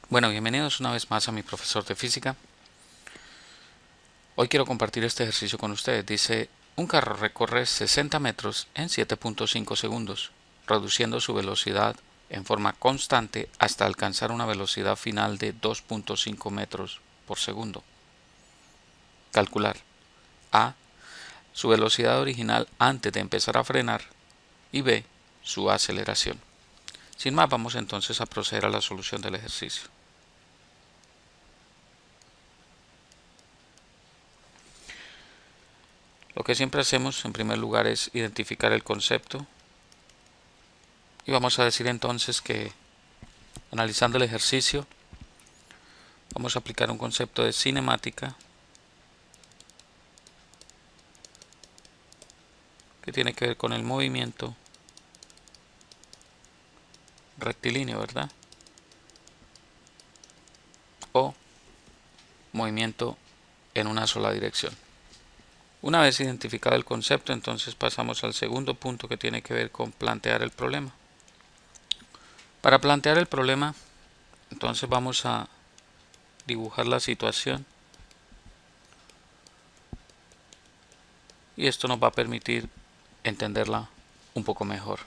Bueno, bienvenidos una vez más a mi profesor de física. Hoy quiero compartir este ejercicio con ustedes. Dice, un carro recorre 60 metros en 7.5 segundos, reduciendo su velocidad en forma constante hasta alcanzar una velocidad final de 2.5 metros por segundo. Calcular A, su velocidad original antes de empezar a frenar y B, su aceleración. Sin más, vamos entonces a proceder a la solución del ejercicio. Lo que siempre hacemos en primer lugar es identificar el concepto y vamos a decir entonces que analizando el ejercicio vamos a aplicar un concepto de cinemática que tiene que ver con el movimiento rectilíneo, ¿verdad? O movimiento en una sola dirección. Una vez identificado el concepto, entonces pasamos al segundo punto que tiene que ver con plantear el problema. Para plantear el problema, entonces vamos a dibujar la situación y esto nos va a permitir entenderla un poco mejor.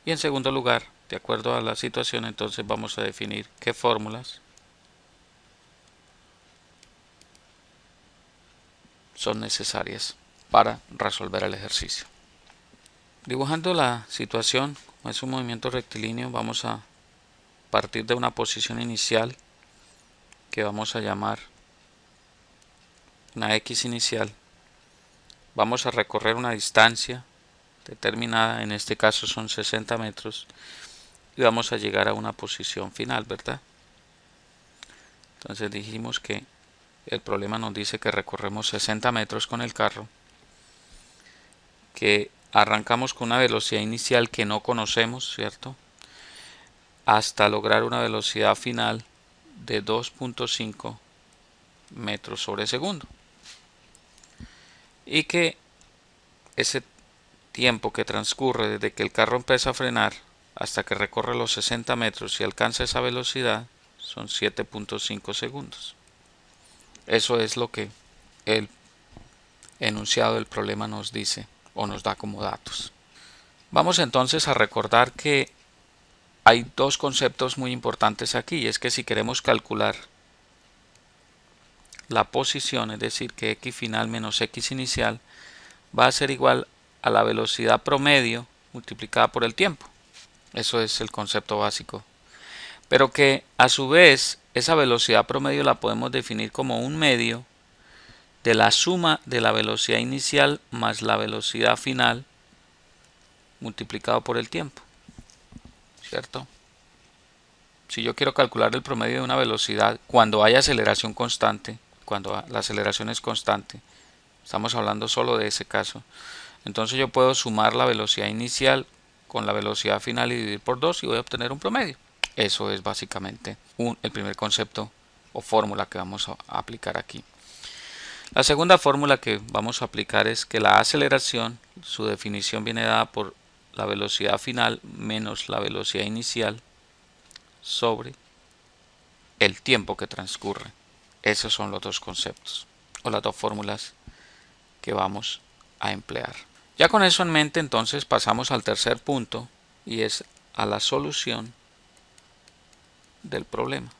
Y en segundo lugar, de acuerdo a la situación, entonces vamos a definir qué fórmulas son necesarias para resolver el ejercicio. Dibujando la situación, como es un movimiento rectilíneo, vamos a partir de una posición inicial que vamos a llamar una X inicial. Vamos a recorrer una distancia determinada, en este caso son 60 metros, y vamos a llegar a una posición final, ¿verdad? Entonces dijimos que el problema nos dice que recorremos 60 metros con el carro, que arrancamos con una velocidad inicial que no conocemos, ¿cierto? Hasta lograr una velocidad final de 2.5 metros sobre segundo. Y que ese tiempo que transcurre desde que el carro empieza a frenar hasta que recorre los 60 metros y alcanza esa velocidad son 7.5 segundos. Eso es lo que el enunciado del problema nos dice o nos da como datos. Vamos entonces a recordar que hay dos conceptos muy importantes aquí, y es que si queremos calcular la posición, es decir, que x final menos x inicial va a ser igual a la velocidad promedio multiplicada por el tiempo. Eso es el concepto básico. Pero que a su vez esa velocidad promedio la podemos definir como un medio de la suma de la velocidad inicial más la velocidad final multiplicado por el tiempo, ¿cierto? Si yo quiero calcular el promedio de una velocidad cuando hay aceleración constante, cuando la aceleración es constante, estamos hablando solo de ese caso, entonces yo puedo sumar la velocidad inicial con la velocidad final y dividir por 2 y voy a obtener un promedio. Eso es básicamente el primer concepto o fórmula que vamos a aplicar aquí. La segunda fórmula que vamos a aplicar es que la aceleración, su definición viene dada por la velocidad final menos la velocidad inicial sobre el tiempo que transcurre. Esos son los dos conceptos o las dos fórmulas que vamos a emplear. Ya con eso en mente, entonces pasamos al tercer punto y es a la solución del problema.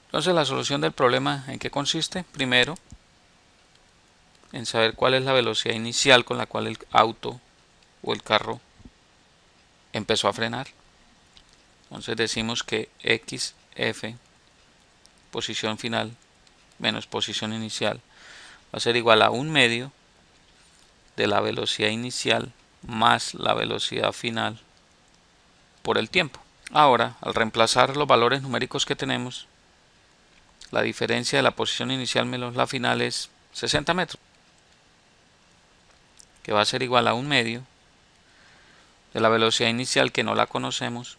Entonces, la solución del problema, ¿en qué consiste? Primero, en saber cuál es la velocidad inicial con la cual el auto o el carro empezó a frenar. Entonces decimos que xf, posición final menos posición inicial, va a ser igual a un medio de la velocidad inicial más la velocidad final por el tiempo. Ahora, al reemplazar los valores numéricos que tenemos, la diferencia de la posición inicial menos la final es 60 metros, que va a ser igual a un medio de la velocidad inicial, que no la conocemos,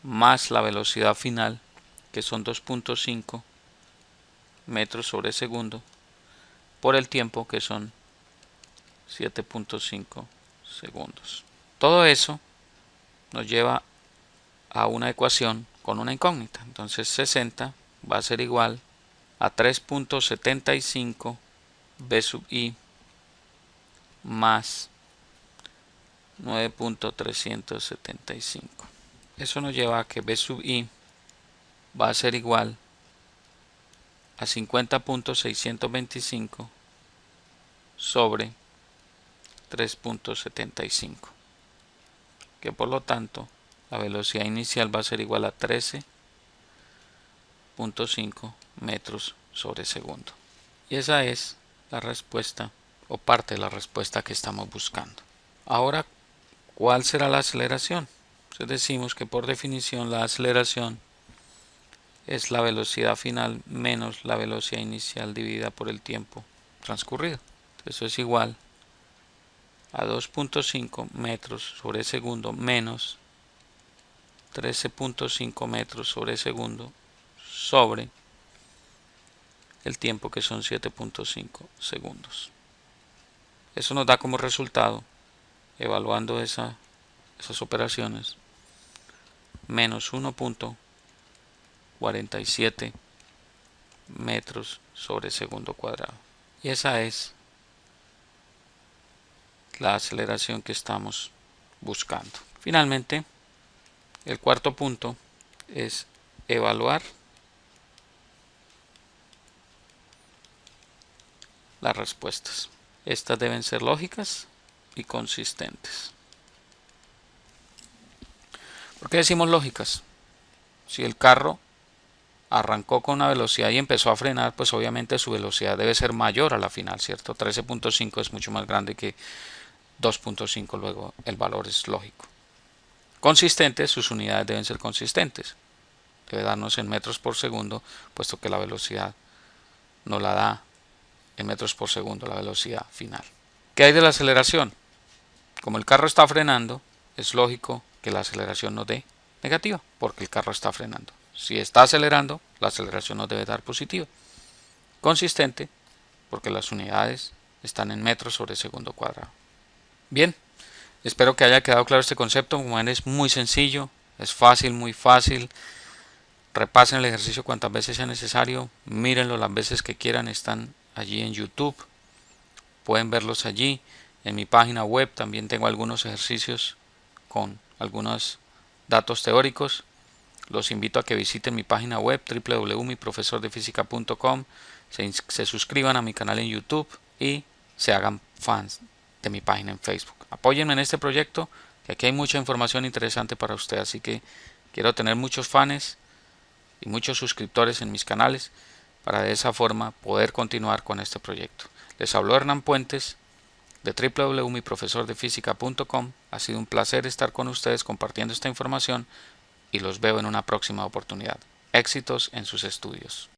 más la velocidad final, que son 2.5 metros sobre segundo, por el tiempo, que son 7.5 segundos. Todo eso nos lleva a una ecuación con una incógnita. Entonces 60 va a ser igual a 3.75 b sub i más 9.375. Eso nos lleva a que b sub i va a ser igual a 50.625 sobre 3.75, que por lo tanto la velocidad inicial va a ser igual a 13.5 metros sobre segundo. Y esa es la respuesta o parte de la respuesta que estamos buscando. Ahora, ¿cuál será la aceleración? Entonces decimos que por definición la aceleración es la velocidad final menos la velocidad inicial dividida por el tiempo transcurrido. Eso es igual a 2.5 metros sobre segundo menos 13.5 metros sobre segundo sobre el tiempo, que son 7.5 segundos. Eso nos da como resultado, evaluando esas operaciones, menos 1.47 metros sobre segundo cuadrado. Y esa es la aceleración que estamos buscando. Finalmente, el cuarto punto es evaluar las respuestas. Estas deben ser lógicas y consistentes. ¿Por qué decimos lógicas? Si el carro arrancó con una velocidad y empezó a frenar, pues obviamente su velocidad debe ser mayor a la final, ¿cierto? 13.5 es mucho más grande que 2.5, luego el valor es lógico. Consistentes, sus unidades deben ser consistentes. Debe darnos en metros por segundo, puesto que la velocidad no la da en metros por segundo, la velocidad final. ¿Qué hay de la aceleración? Como el carro está frenando, es lógico que la aceleración nos dé negativa, porque el carro está frenando. Si está acelerando, la aceleración nos debe dar positiva. Consistente, porque las unidades están en metros sobre segundo cuadrado. Bien, espero que haya quedado claro este concepto. Como ven, es muy sencillo, es fácil, muy fácil. Repasen el ejercicio cuantas veces sea necesario, mírenlo las veces que quieran, están allí en YouTube, pueden verlos allí. En mi página web también tengo algunos ejercicios con algunos datos teóricos. Los invito a que visiten mi página web www.miprofesordefísica.com, se suscriban a mi canal en YouTube y se hagan fans de mi página en Facebook. Apóyenme en este proyecto, que aquí hay mucha información interesante para usted, así que quiero tener muchos fans y muchos suscriptores en mis canales para de esa forma poder continuar con este proyecto. Les habló Hernán Puentes de www.miprofesordefísica.com. Ha sido un placer estar con ustedes compartiendo esta información y los veo en una próxima oportunidad. Éxitos en sus estudios.